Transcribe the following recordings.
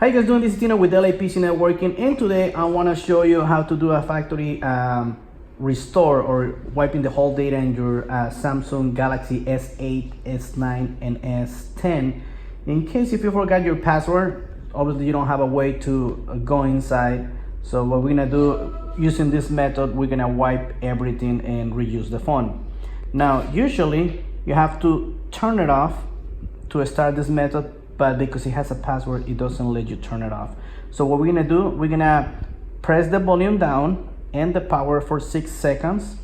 How you guys doing? This is Tino with LAPC Networking, and today I want to show you how to do a factory restore or wiping the whole data in your Samsung Galaxy S8, S9, and S10. In case if you forgot your password, obviously you don't have a way to go inside. So what we're gonna do using this method, we're gonna wipe everything and reuse the phone. Now, usually you have to turn it off to start this method, but because it has a password, it doesn't let you turn it off. So what we're gonna do, we're gonna press the volume down and the power for 6 seconds.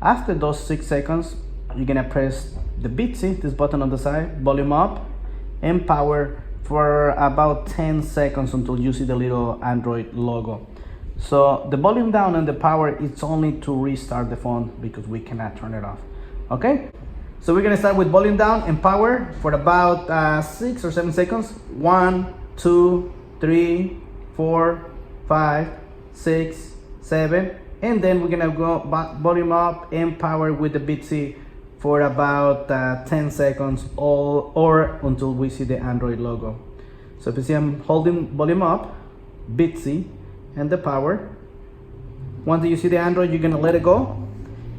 After those 6 seconds, you're gonna press the Bitsy, this button on the side, volume up and power for about 10 seconds until you see the little Android logo. So the volume down and the power, it's only to restart the phone because we cannot turn it off. Okay, so we're gonna start with volume down and power for about 6 or 7 seconds. 1, 2, 3, 4, 5, 6, 7, and then we're gonna go back, volume up and power with the Bitsy for about 10 seconds or until we see the Android logo. So if you see, I'm holding volume up, Bitsy, and the power. Once you see the Android, you're gonna let it go.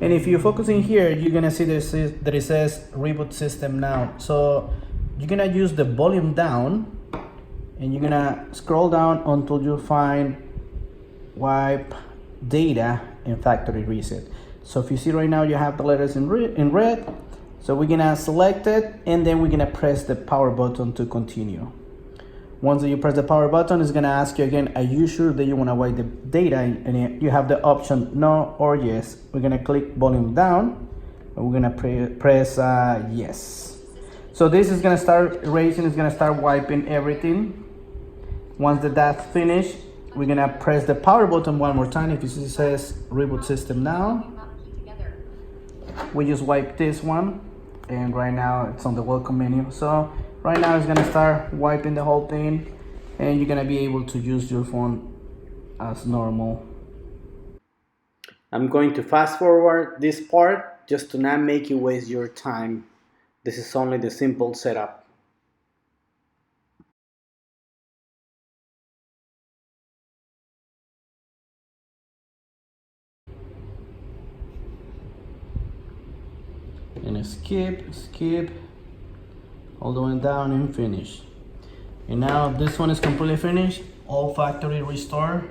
And if you're focusing here, you're gonna see that it says Reboot System now. So you're gonna use the volume down and you're gonna scroll down until you find wipe data and factory reset. So if you see right now, you have the letters in red. So we're gonna select it and then we're gonna press the power button to continue. Once you press the power button, it's gonna ask you again, are you sure that you wanna wipe the data? And you have the option no or yes. We're gonna click volume down and we're gonna press yes. So this is gonna start erasing, it's gonna start wiping everything. Once that's finished, we're gonna press the power button one more time. If you see it says Reboot System now, we just wipe this one and right now it's on the welcome menu. So right now it's gonna start wiping the whole thing and you're gonna be able to use your phone as normal. I'm going to fast forward this part just to not make you waste your time. This is only the simple setup. And skip all the way down and finish. And now this one is completely finished, all factory restore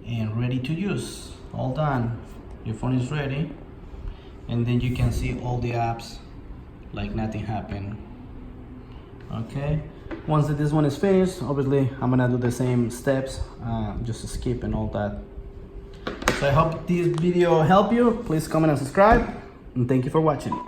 and ready to use. All done, your phone is ready, and then you can see all the apps like nothing happened. Okay, once this one is finished, obviously I'm gonna do the same steps, just to skip and all that. So I hope this video helped you. Please comment and subscribe, and thank you for watching.